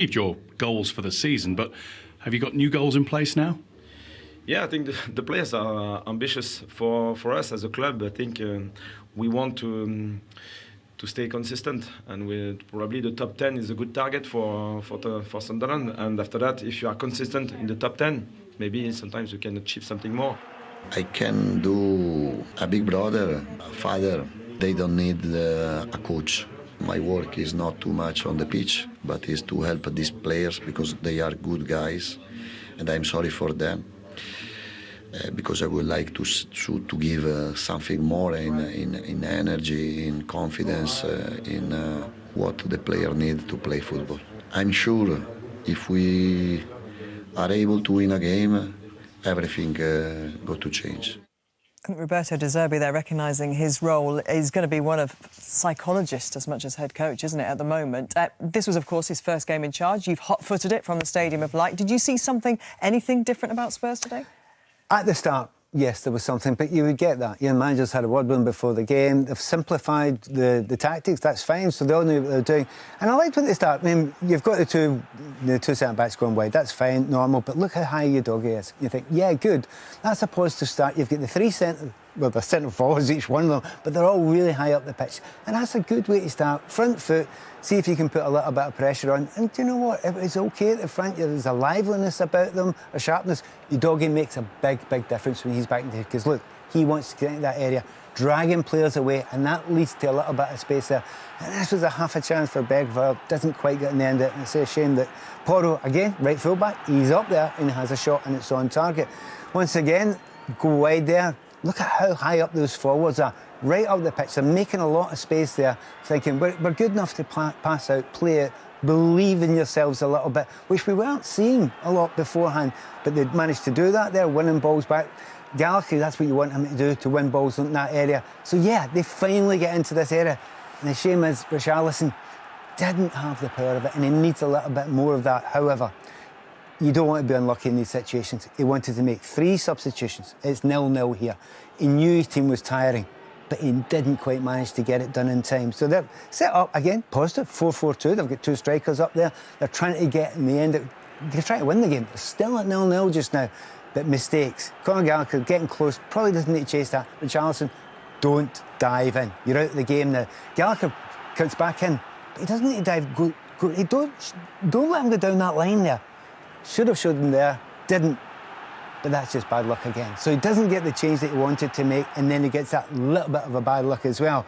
achieved your goals for the season, but have you got new goals in place now? Yeah, I think the players are ambitious for us as a club. I think we want to stay consistent, and probably the top 10 is a good target for Sunderland. And after that, if you are consistent in the top 10, maybe sometimes you can achieve something more. I can do a big brother, a father. They don't need a coach. My work is not too much on the pitch, but is to help these players because they are good guys, and I'm sorry for them. Because I would like to give something more in energy, in confidence, in what the player needs to play football. I'm sure if we are able to win a game, everything got to change. Roberto De Zerbi there recognising his role is going to be one of psychologist as much as head coach, isn't it, at the moment? This was, of course, his first game in charge. You've hot-footed it from the Stadium of Light. Did you see anything different about Spurs today? At the start, yes, there was something, but you would get that. Your managers had a word with them before the game. They've simplified the tactics, that's fine, so they all knew what they were doing. And I liked when they start. I mean, you've got the two centre-backs going wide, that's fine, normal, but look how high your dog is. You think, yeah, good. That's a positive start. You've got the three the centre forwards, each one of them, but they're all really high up the pitch. And that's a good way to start. Front foot, see if you can put a little bit of pressure on. And do you know what? If it's OK at the front, there's a liveliness about them, a sharpness. Udogie makes a big, big difference when he's back in there. Because, look, he wants to get into that area, dragging players away, and that leads to a little bit of space there. And this was a half a chance for Bergvall. Doesn't quite get in the end of it. And it's a shame that Porro, again, right full-back, he's up there and has a shot and it's on target. Once again, go wide there. Look at how high up those forwards are, right up the pitch. They're making a lot of space there, thinking, we're good enough to pass out, play it, believe in yourselves a little bit, which we weren't seeing a lot beforehand. But they'd managed to do that there, winning balls back. Gallagher, that's what you want him to do, to win balls in that area. So, yeah, they finally get into this area. And the shame is, Richarlison didn't have the power of it, and he needs a little bit more of that. However, you don't want to be unlucky in these situations. He wanted to make 3 substitutions. It's 0-0 here. He knew his team was tiring, but he didn't quite manage to get it done in time. So they're set up, again, positive, 4-4-2. They've got 2 strikers up there. They're trying to get, in the end, they're trying to win the game. They're still at 0-0 just now, but mistakes. Conor Gallagher getting close, probably doesn't need to chase that. Richarlison, don't dive in. You're out of the game now. Gallagher cuts back in, but he doesn't need to dive. Don't let him go down that line there. Should have showed him there, didn't. But that's just bad luck again. So he doesn't get the change that he wanted to make, and then he gets that little bit of a bad luck as well.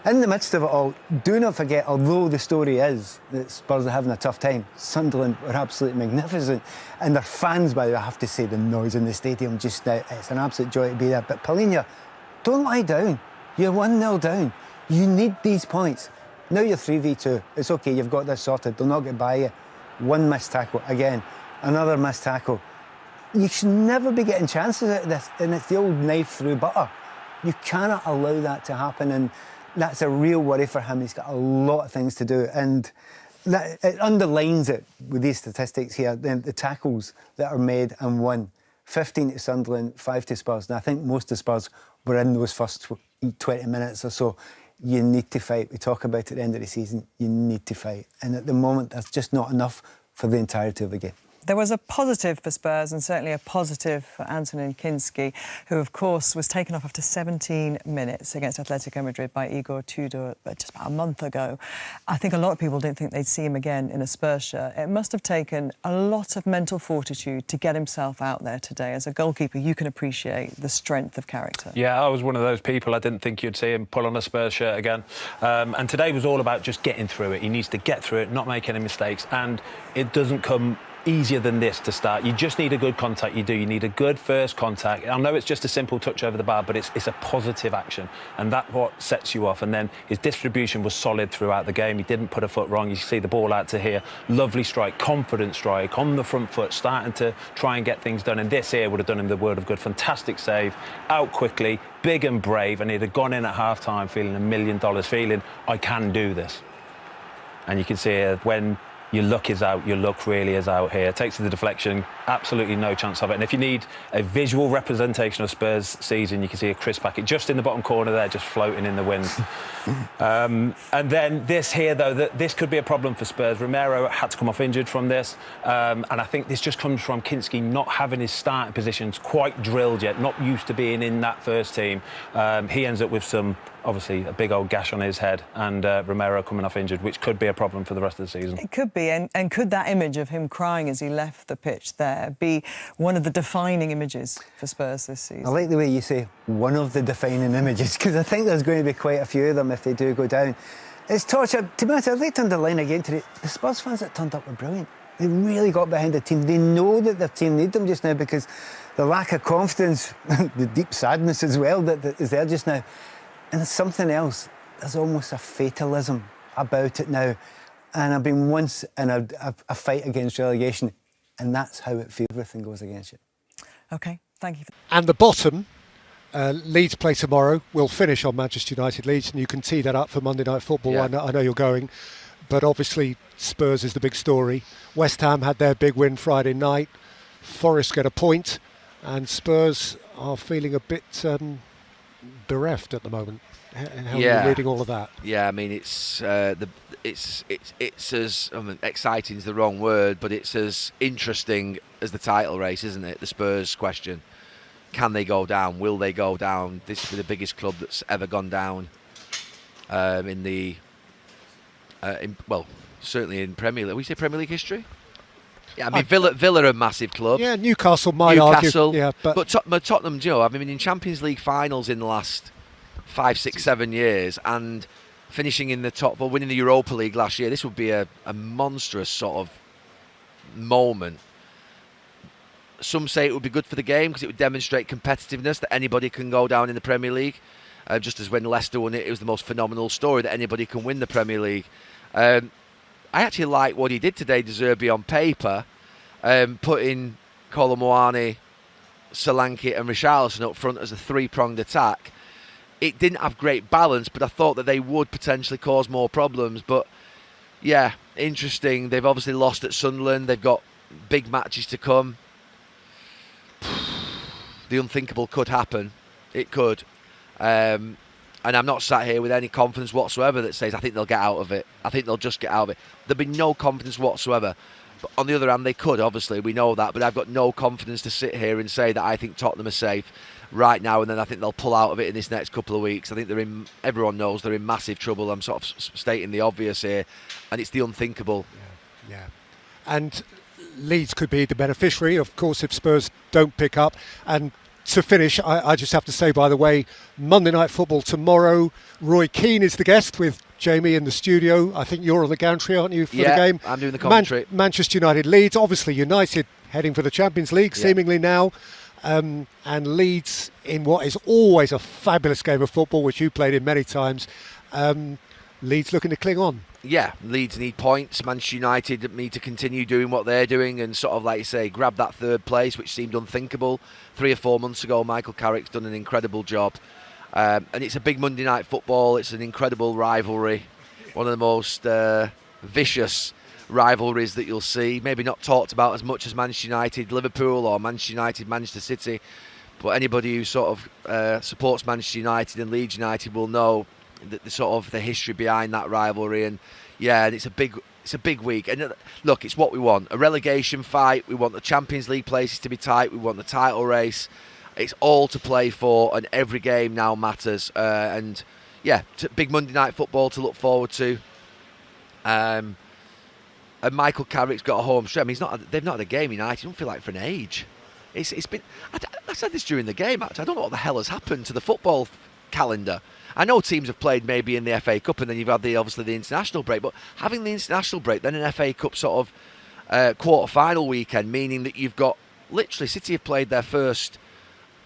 In the midst of it all, do not forget, although the story is that Spurs are having a tough time, Sunderland were absolutely magnificent. And their fans, by the way, I have to say, the noise in the stadium just now, it's an absolute joy to be there. But Palhinha, don't lie down. You're 1-0 down. You need these points. Now you're 3v2. It's OK, you've got this sorted. They'll not get by you. One missed tackle again. Another missed tackle. You should never be getting chances out of this, and it's the old knife through butter. You cannot allow that to happen, and that's a real worry for him. He's got a lot of things to do, and it underlines it with these statistics here, the tackles that are made and won. 15 to Sunderland, 5 to Spurs, and I think most of Spurs were in those first 20 minutes or so. You need to fight. We talk about it at the end of the season. You need to fight, and at the moment, that's just not enough for the entirety of the game. There was a positive for Spurs and certainly a positive for Antonin Kinski, who, of course, was taken off after 17 minutes against Atletico Madrid by Igor Tudor just about a month ago. I think a lot of people didn't think they'd see him again in a Spurs shirt. It must have taken a lot of mental fortitude to get himself out there today. As a goalkeeper, you can appreciate the strength of character. Yeah, I was one of those people. I didn't think you'd see him pull on a Spurs shirt again. And today was all about just getting through it. He needs to get through it, not make any mistakes. And it doesn't come easier than this to start. You just need a good contact. You need a good first contact. I know it's just a simple touch over the bar, but it's a positive action, and that's what sets you off. And then his distribution was solid throughout the game. He didn't put a foot wrong. You see the ball out to here, lovely strike, confident strike on the front foot, starting to try and get things done. And this here would have done him the world of good. Fantastic save, out quickly, big and brave, and he'd have gone in at half-time feeling $1 million, feeling I can do this. And you can see when your luck is out. Your luck really is out here. Takes the deflection, absolutely no chance of it. And if you need a visual representation of Spurs' season, you can see a Chris Packett just in the bottom corner there, just floating in the wind. And then this here, though, this could be a problem for Spurs. Romero had to come off injured from this. And I think this just comes from Kinski not having his starting positions quite drilled yet, not used to being in that first team. He ends up with obviously a big old gash on his head, and Romero coming off injured, which could be a problem for the rest of the season. It could be, and could that image of him crying as he left the pitch there be one of the defining images for Spurs this season? I like the way you say one of the defining images, because I think there's going to be quite a few of them if they do go down. It's torture. To be honest, I'd like to underline again today, the Spurs fans that turned up were brilliant. They really got behind the team. They know that their team need them just now, because the lack of confidence, the deep sadness as well that is there just now. And there's something else. There's almost a fatalism about it now. And I've been once in a fight against relegation, and that's how it feels. Everything goes against you. OK, thank you. And the bottom, Leeds play tomorrow. We'll finish on Manchester United Leeds, and you can tee that up for Monday Night Football. Yeah. I know you're going. But obviously Spurs is the big story. West Ham had their big win Friday night. Forest get a point, and Spurs are feeling a bit bereft at the moment. How are you reading all of that? Yeah, I mean it's as exciting is the wrong word, but it's as interesting as the title race, isn't it? The Spurs question: can they go down? Will they go down? This will be the biggest club that's ever gone down certainly in Premier League. We say Premier League history. Yeah, I mean Villa are a massive club. Yeah, Newcastle might argue. Yeah, but Tottenham, Joe, I've been in Champions League finals in the last 5, 6, 7 years, and finishing in the top, winning the Europa League last year. This would be a monstrous sort of moment. Some say it would be good for the game because it would demonstrate competitiveness, that anybody can go down in the Premier League. Just as when Leicester won it, it was the most phenomenal story that anybody can win the Premier League. I actually like what he did today to Zerbi on paper, putting Kolomuani, Solanke and Richarlison up front as a three-pronged attack. It didn't have great balance, but I thought that they would potentially cause more problems. But yeah, interesting. They've obviously lost at Sunderland. They've got big matches to come. The unthinkable could happen. It could. And I'm not sat here with any confidence whatsoever that says I think they'll get out of it. I think they'll just get out of it. There'll be no confidence whatsoever. But on the other hand, they could, obviously. We know that. But I've got no confidence to sit here and say that I think Tottenham are safe right now, and then I think they'll pull out of it in this next couple of weeks. I think everyone knows they're in massive trouble. I'm sort of stating the obvious here. And it's the unthinkable. Yeah. And Leeds could be the beneficiary, of course, if Spurs don't pick up. And to finish, I just have to say, by the way, Monday Night Football tomorrow. Roy Keane is the guest with Jamie in the studio. I think you're on the gantry, aren't you, for the game? I'm doing the commentary. Manchester United Leeds, obviously United heading for the Champions League, seemingly now. And Leeds in what is always a fabulous game of football, which you played in many times. Leeds looking to cling on. Yeah, Leeds need points. Manchester United need to continue doing what they're doing and sort of, like you say, grab that third place, which seemed unthinkable 3 or 4 months ago. Michael Carrick's done an incredible job. And it's a big Monday Night Football. It's an incredible rivalry. One of the most vicious rivalries that you'll see. Maybe not talked about as much as Manchester United Liverpool or Manchester United Manchester City. But anybody who sort of supports Manchester United and Leeds United will know the sort of the history behind that rivalry. And yeah, it's a big week. And look, it's what we want. A relegation fight. We want the Champions League places to be tight. We want the title race. It's all to play for, and every game now matters. And yeah, big Monday Night Football to look forward to. And Michael Carrick's got a home stretch. I mean, they've not had a game United. I don't feel like for an age. It's been. I said this during the game. Actually, I don't know what the hell has happened to the football calendar. I know teams have played maybe in the FA Cup, and then you've had obviously the international break. But having the international break, then an FA Cup sort of quarter-final weekend, meaning that you've got literally City have played their first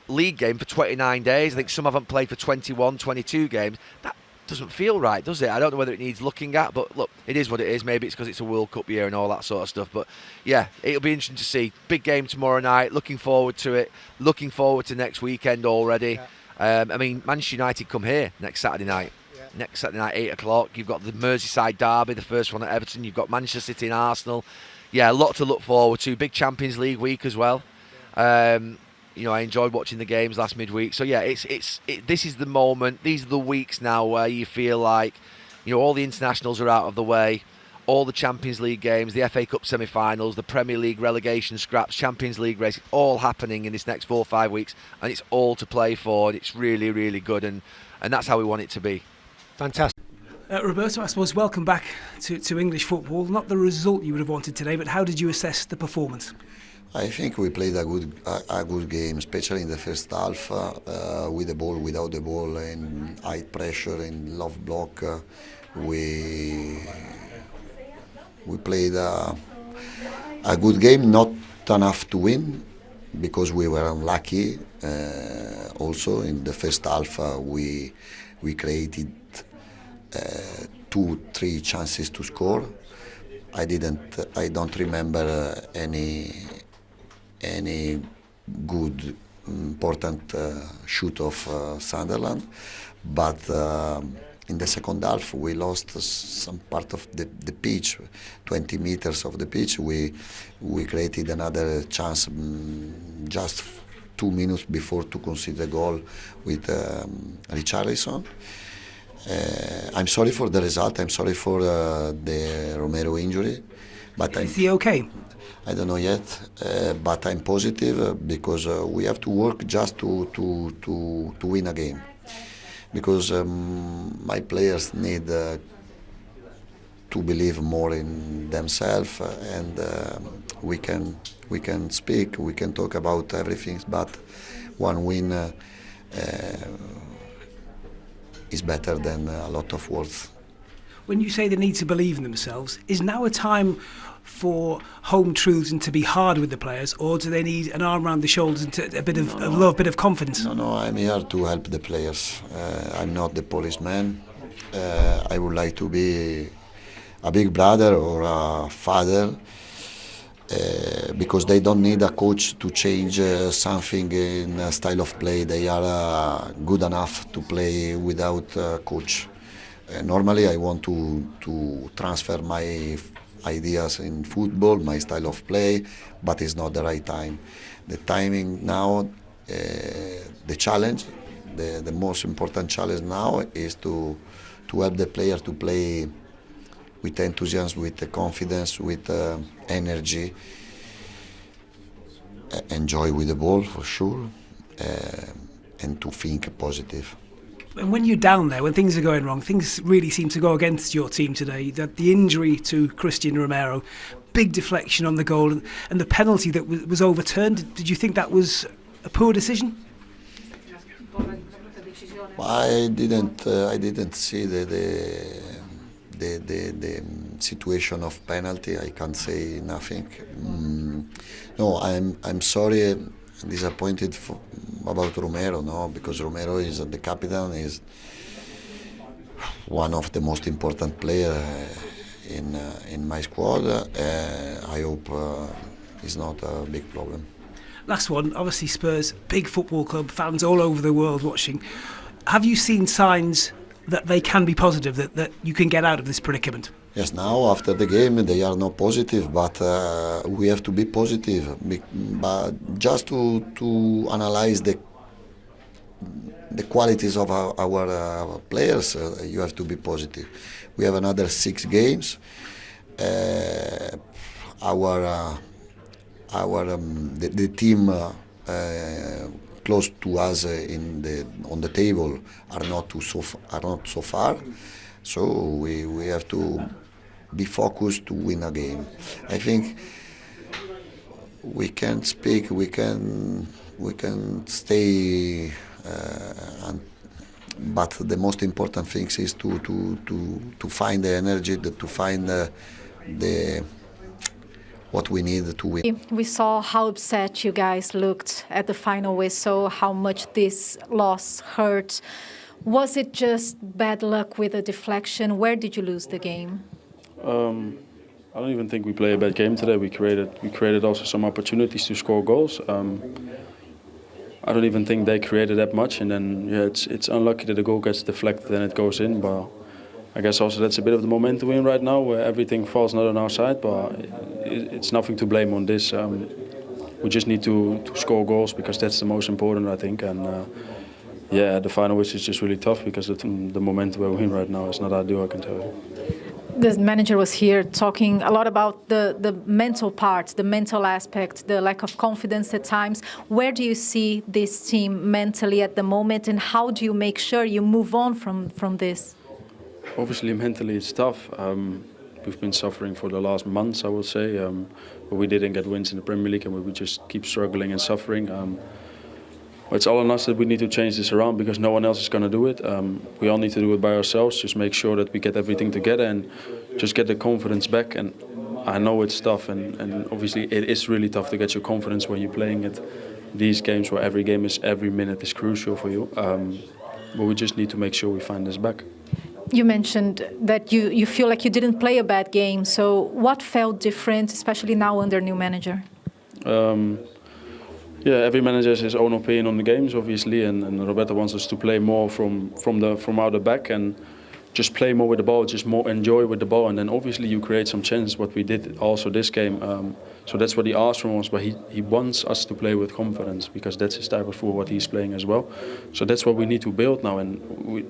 league game for 29 days. I think some haven't played for 21, 22 games. That doesn't feel right, does it? I don't know whether it needs looking at, but look, it is what it is. Maybe it's because it's a World Cup year and all that sort of stuff. But yeah, it'll be interesting to see. Big game tomorrow night. Looking forward to it. Looking forward to next weekend already. Yeah. I mean, Manchester United come here next Saturday night. Yeah. next Saturday night, 8 o'clock. You've got the Merseyside derby, the first one at Everton. You've got Manchester City and Arsenal. Yeah, a lot to look forward to. Big Champions League week as well. You know, I enjoyed watching the games last midweek. So yeah, this is the moment. These are the weeks now where you feel like, you know, all the internationals are out of the way. All the Champions League games, the FA Cup semi-finals, the Premier League relegation scraps, Champions League race, all happening in this next 4 or 5 weeks, and it's all to play for. And it's really, really good, and that's how we want it to be. Fantastic. Roberto, I suppose welcome back to English football. Not the result you would have wanted today, but how did you assess the performance? I think we played a good game, especially in the first half, with the ball, without the ball, and high pressure and low block. We played a good game, not enough to win, because we were unlucky. Also, in the first half, we created 2-3 chances to score. I don't remember any good important shoot of Sunderland, but in the second half we lost some part of the pitch, 20 meters of the pitch. We created another chance just 2 minutes before to concede the goal with Richarlison. I'm sorry for the result. I'm sorry for the Romero injury, but is he okay? I don't know yet, but I'm positive because we have to work just to win a game. Because my players need to believe more in themselves, and we can speak, we can talk about everything, but one win is better than a lot of words. When you say they need to believe in themselves, is now a time for home truths and to be hard with the players, or do they need an arm around the shoulders and a bit of love, bit of confidence? No, I'm here to help the players. I'm not the policeman. I would like to be a big brother or a father, because they don't need a coach to change something in a style of play. They are good enough to play without a coach. Normally I want to transfer my ideas in football, my style of play, but it's not the right time. The timing now, the challenge, the most important challenge now is to help the player to play with enthusiasm, with confidence, with energy, enjoy with the ball for sure, and to think positive. And when you're down there, when things are going wrong, things really seem to go against your team today. That the injury to Christian Romero, big deflection on the goal, and the penalty that was overturned. Did you think that was a poor decision? I didn't see the situation of penalty. I can't say nothing. No, I'm sorry. Disappointed about Romero, no, because Romero is the captain, is one of the most important players in my squad. I hope it's not a big problem. Last one, obviously Spurs, big football club, fans all over the world watching. Have you seen signs that they can be positive, that you can get out of this predicament? Yes, now after the game they are not positive, but we have to be positive. But just to analyze the qualities of our players, you have to be positive. We have another 6 games. The team close to us on the table are not so far. So we have to be focused to win a game. I think we can speak, we can stay, but the most important thing is to find the energy, to find what we need to win. We saw how upset you guys looked at the final whistle, how much this loss hurt. Was it just bad luck with a deflection? Where did you lose the game? I don't even think we played a bad game today. We created also some opportunities to score goals. I don't even think they created that much, and then it's unlucky that the goal gets deflected and it goes in. But I guess also that's a bit of the momentum we're in right now, where everything falls not on our side. But it's nothing to blame on this. We just need to score goals because that's the most important, I think. And the final whistle is just really tough because the momentum we're in right now is not ideal, I can tell you. The manager was here talking a lot about the mental part, the mental aspect, the lack of confidence at times. Where do you see this team mentally at the moment, and how do you make sure you move on from this? Obviously, mentally it's tough. We've been suffering for the last months, I would say. But we didn't get wins in the Premier League, and we would just keep struggling and suffering. It's all on us that we need to change this around because no one else is going to do it. We all need to do it by ourselves, just make sure that we get everything together and just get the confidence back. And I know it's tough, and obviously it is really tough to get your confidence when you're playing at these games where every minute is crucial for you. But we just need to make sure we find this back. You mentioned that you feel like you didn't play a bad game. So what felt different, especially now under new manager? Every manager has his own opinion on the games, obviously, and Roberto wants us to play more from out the back and just play more with the ball, just more enjoy with the ball, and then obviously you create some chances. What we did also this game, so that's what he asked from us. But he wants us to play with confidence because that's his type of football, what he's playing as well. So that's what we need to build now, and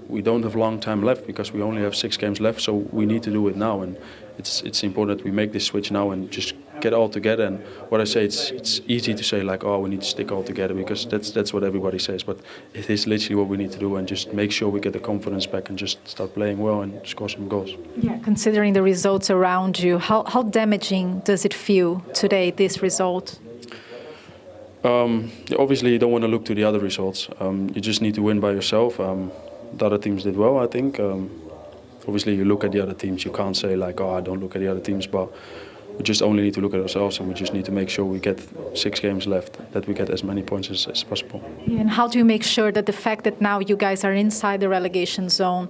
we don't have long time left because we only have 6 games left. So we need to do it now, and it's important that we make this switch now and just get all together. And what I say, it's easy to say like, oh, we need to stick all together because that's what everybody says. But it is literally what we need to do and just make sure we get the confidence back and just start playing well and score some goals. Yeah, considering the results around you, how damaging does it feel today, this result? Obviously, you don't want to look to the other results. You just need to win by yourself. The other teams did well, I think. Obviously, you look at the other teams. You can't say like, oh, I don't look at the other teams, but we just only need to look at ourselves, and we just need to make sure we get 6 games left, that we get as many points as possible. Yeah, and how do you make sure that the fact that now you guys are inside the relegation zone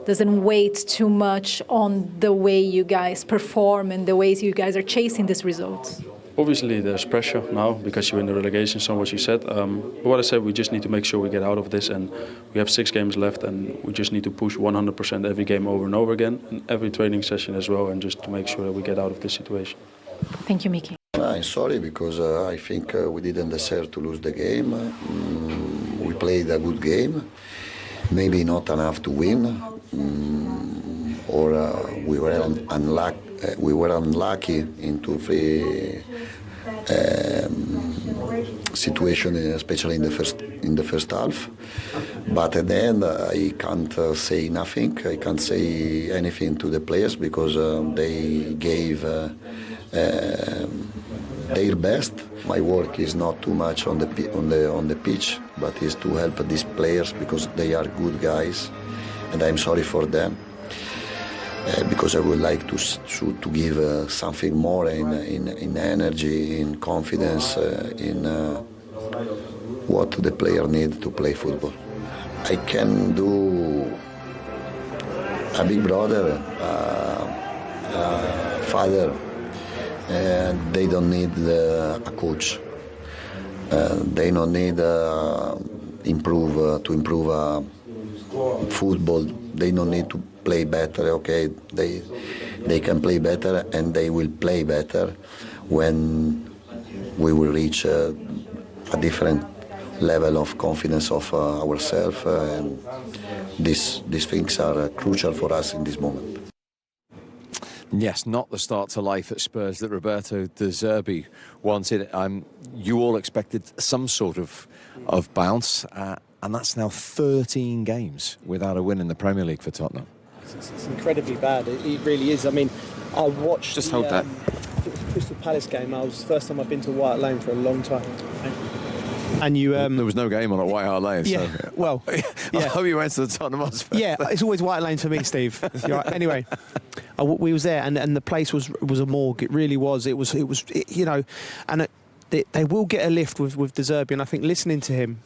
doesn't weigh too much on the way you guys perform and the ways you guys are chasing these results? Obviously, there's pressure now because you're in the relegation zone, what you said. But what I said, we just need to make sure we get out of this, and we have 6 games left, and we just need to push 100% every game over and over again, and every training session as well, and just to make sure that we get out of this situation. Thank you, Mickey. I'm sorry because I think we didn't deserve to lose the game. We played a good game, maybe not enough to win, or we were unlucky. We were unlucky into 3 situations, especially in the first half. But at the end, I can't say nothing. I can't say anything to the players because they gave their best. My work is not too much on the pitch, but is to help these players because they are good guys, and I'm sorry for them. Because I would like to give something more in energy, in confidence, in what the player needs to play football. I can do a big brother, father, and they don't need a coach. They don't need to improve football. They don't need to play better. Okay, they can play better, and they will play better when we will reach a different level of confidence of ourselves, and these things are crucial for us in this moment. Yes, not the start to life at Spurs that Roberto De Zerbi wanted. You all expected some sort of bounce, and that's now 13 games without a win in the Premier League for Tottenham. It's incredibly bad. It really is. I mean, I watched Just hold that. It was the Crystal Palace game. It was the first time I've been to White Lane for a long time. And you... there was no game on at White Hart Lane, yeah, so... well... I hope you went to the Tottenham Hotspur. Yeah, it's always White Lane for me, Steve. You're right. Anyway, we was there, and the place was a morgue. It really was. It was you know... And they will get a lift with De Zerbi, and I think listening to him,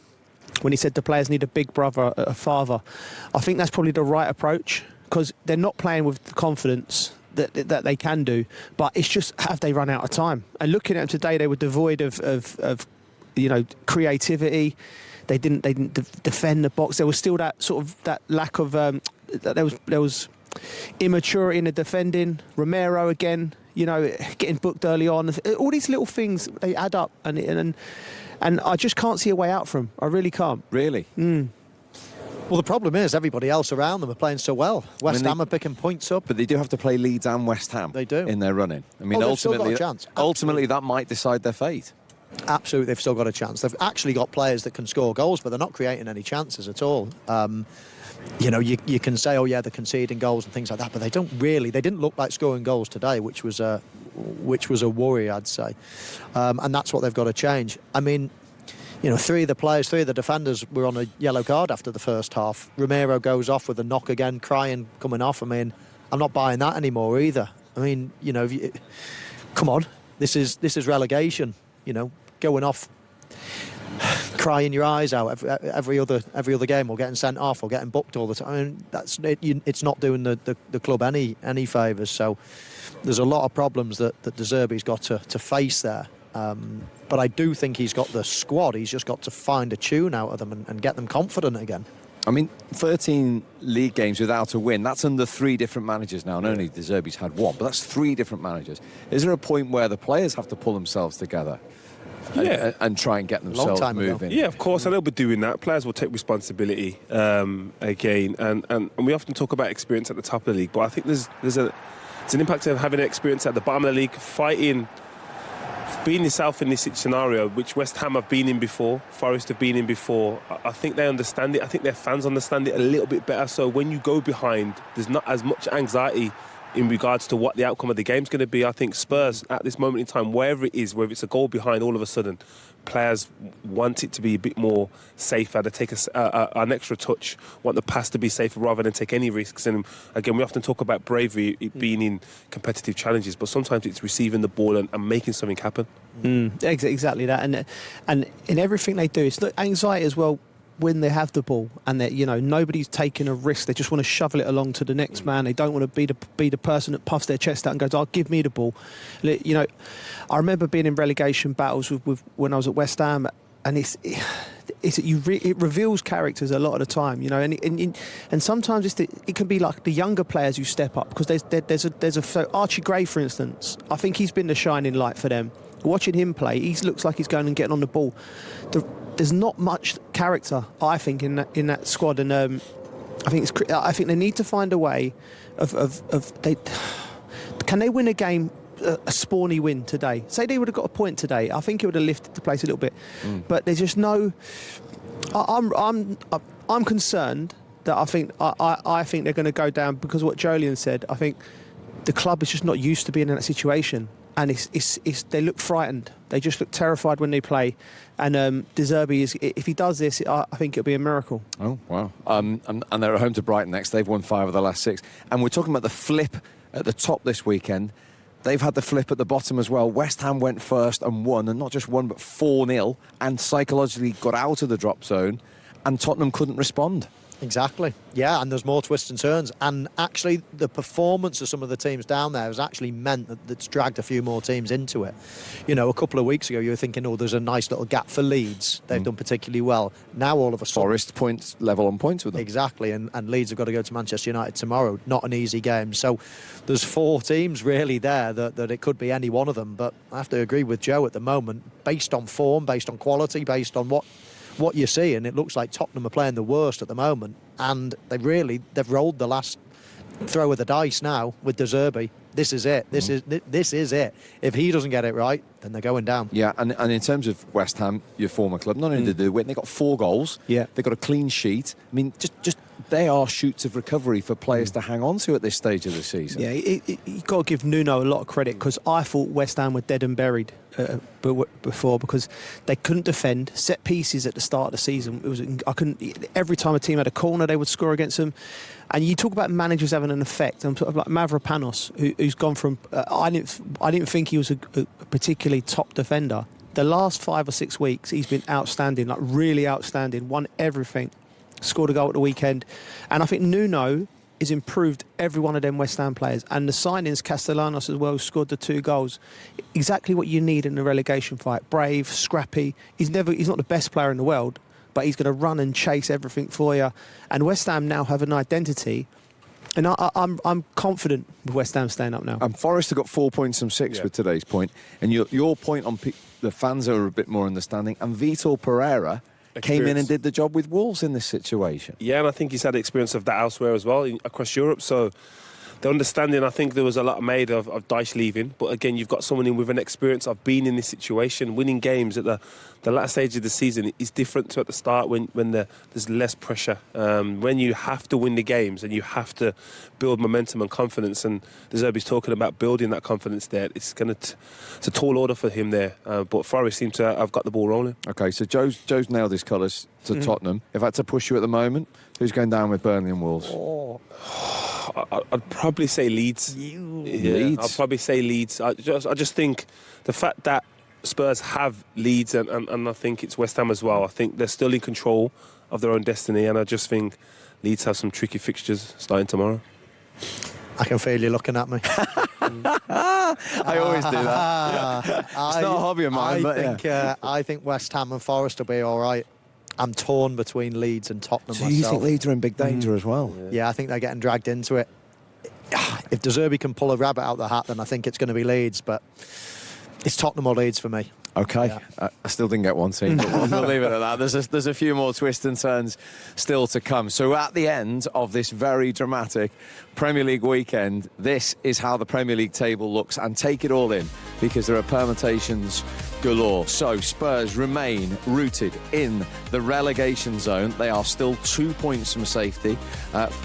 when he said the players need a big brother, a father, I think that's probably the right approach, because they're not playing with the confidence that they can do, but it's just, have they run out of time? And looking at them today, they were devoid of creativity. They didn't defend the box. There was still that sort of that lack of there was immaturity in the defending. Romero again, getting booked early on. All these little things, they add up, and I just can't see a way out for them. I really can't. Really? Well, the problem is everybody else around them are playing so well. West Ham are picking points up. But they do have to play Leeds and West Ham. They do. In their running. I mean, they've still got a chance. Ultimately, that might decide their fate. Absolutely, they've still got a chance. They've actually got players that can score goals, but they're not creating any chances at all. You can say, oh yeah, they're conceding goals and things like that, but they don't really. They didn't look like scoring goals today, which was a worry, I'd say. And that's what they've got to change. I mean, three of the defenders were on a yellow card after the first half. Romero goes off with a knock again, crying, coming off. I mean, I'm not buying that anymore either. I mean, come on, this is relegation. Going off, crying your eyes out every other game, or getting sent off, or getting booked all the time. I mean, that's it. It's not doing the club any favours. So there's a lot of problems that De Zerbi's got to face there. But I do think he's got the squad. He's just got to find a tune out of them and get them confident again. I mean, 13 league games without a win, that's under 3 different managers now. And only De Zerbi's had 1, but that's 3 different managers. Is there a point where the players have to pull themselves together and try and get themselves moving? Yeah, of course, and they'll be doing that. Players will take responsibility again. And we often talk about experience at the top of the league, but I think there's an impact of having experience at the bottom of the league, fighting, being yourself in this scenario, which West Ham have been in before, Forest have been in before. I think they understand it. I think their fans understand it a little bit better. So when you go behind, there's not as much anxiety in regards to what the outcome of the game's going to be. I think Spurs, at this moment in time, wherever it is, whether it's a goal behind, all of a sudden, players want it to be a bit more safer. They take an extra touch, want the pass to be safer rather than take any risks. And again, we often talk about bravery, it being in competitive challenges, but sometimes it's receiving the ball and making something happen. Exactly that. And in everything they do, it's anxiety as well. When they have the ball and that nobody's taking a risk, they just want to shovel it along to the next man. They don't want to be the person that puffs their chest out and goes, "Oh, give me the ball." I remember being in relegation battles with when I was at West Ham, and it reveals characters a lot of the time, and sometimes it can be like the younger players who step up, because there's Archie Gray, for instance. I think he's been the shining light for them. Watching him play, he looks like he's going and getting on the ball. There's not much character, I think, in that squad, and I think they need to find a way can they win a game, a spawny win today? Say they would have got a point today, I think it would have lifted the place a little bit. But there's just no. I'm concerned that I think they're going to go down because of what Jolien said. I think the club is just not used to being in that situation. And they look frightened. They just look terrified when they play. And De Zerbi if he does this, I think it'll be a miracle. Oh, wow. And they're at home to Brighton next. They've won 5 of the last 6. And we're talking about the flip at the top this weekend. They've had the flip at the bottom as well. West Ham went first and won, and not just won, but 4-0, and psychologically got out of the drop zone, and Tottenham couldn't respond. Exactly. Yeah, and there's more twists and turns. And actually, the performance of some of the teams down there has actually meant that it's dragged a few more teams into it. A couple of weeks ago, you were thinking, oh, there's a nice little gap for Leeds. They've done particularly well. Now, all of a sudden... Forest points level on points with them. Exactly, and Leeds have got to go to Manchester United tomorrow. Not an easy game. So there's 4 teams really there that it could be any one of them. But I have to agree with Joe at the moment, based on form, based on quality, based on what you see, and it looks like Tottenham are playing the worst at the moment, and they've rolled the last throw of the dice now with De Zerbi. This is it. This is it. If he doesn't get it right, then they're going down. Yeah, and in terms of West Ham, your former club, not only did they win, they got 4 goals. Yeah, they got a clean sheet. I mean, just they are shoots of recovery for players to hang on to at this stage of the season. Yeah, you've got to give Nuno a lot of credit, because I thought West Ham were dead and buried before, because they couldn't defend set pieces at the start of the season. Every time a team had a corner, they would score against them. And you talk about managers having an effect. I'm talking like Mavropanos, who's gone from. I didn't think he was a particularly top defender. The last 5 or 6 weeks, he's been outstanding, like really outstanding. Won everything. Scored a goal at the weekend. And I think Nuno is improved every one of them West Ham players. And the signings, Castellanos as well, scored the 2 goals. Exactly what you need in a relegation fight. Brave, scrappy. He's not the best player in the world, but he's going to run and chase everything for you. And West Ham now have an identity. And I'm confident with West Ham staying up now. And Forest have got 4 points from 6 with today's point. And your point on the fans are a bit more understanding. And Vitor Pereira came in and did the job with Wolves in this situation. Yeah, and I think he's had experience of that elsewhere as well, across Europe. So the understanding, I think there was a lot made of Dyche leaving. But again, you've got someone in with an experience of being in this situation, winning games at the last stage of the season is different to at the start when there's less pressure. When you have to win the games and you have to build momentum and confidence, and Zerbi's talking about building that confidence there, it's a tall order for him there. But Forest seem to have got the ball rolling. OK, so Joe's nailed his colours to Tottenham. If I had to push you at the moment, who's going down with Burnley and Wolves? I'd probably say Leeds. Leeds? I'd probably say Leeds. I just think the fact that Spurs have Leeds and I think it's West Ham as well, I think they're still in control of their own destiny, and I just think Leeds have some tricky fixtures starting tomorrow. I can feel you looking at me. I always do that. It's not a hobby of mine, I think West Ham and Forest will be all right. I'm torn between Leeds and Tottenham myself. So you think Leeds are in big danger as well? Yeah, I think they're getting dragged into it. If De Zerbi can pull a rabbit out of the hat, then I think it's going to be Leeds, but it's Tottenham or Leeds for me. OK, yeah. I still didn't get one team, but we'll leave it at that. There's a few more twists and turns still to come. So at the end of this very dramatic Premier League weekend, this is how the Premier League table looks, and take it all in, because there are permutations galore. So Spurs remain rooted in the relegation zone. They are still 2 points from safety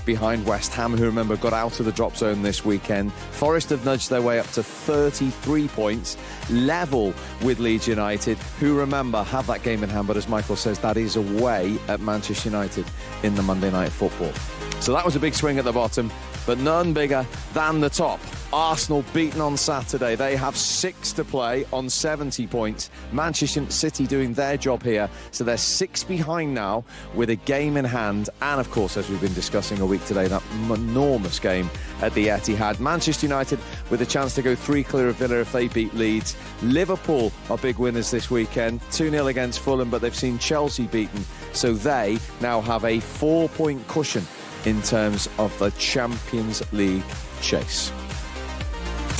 behind West Ham, who, remember, got out of the drop zone this weekend. Forest have nudged their way up to 33 points, level with Leeds United, who, remember, have that game in hand, but as Michael says, that is away at Manchester United in the Monday Night Football. So that was a big swing at the bottom, but none bigger than the top. Arsenal beaten on Saturday. They have 6 to play on 70 points. Manchester City doing their job here. So they're 6 behind now with a game in hand. And, of course, as we've been discussing a week today, that enormous game at the Etihad. Manchester United with a chance to go 3 clear of Villa if they beat Leeds. Liverpool are big winners this weekend. 2-0 against Fulham, but they've seen Chelsea beaten. So they now have a 4-point cushion in terms of the Champions League chase.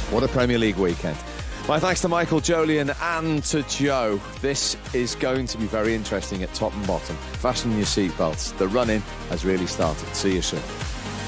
What a Premier League weekend. My thanks to Michael, Jolien and to Joe. This is going to be very interesting at top and bottom. Fasten your seatbelts. The run-in has really started. See you soon.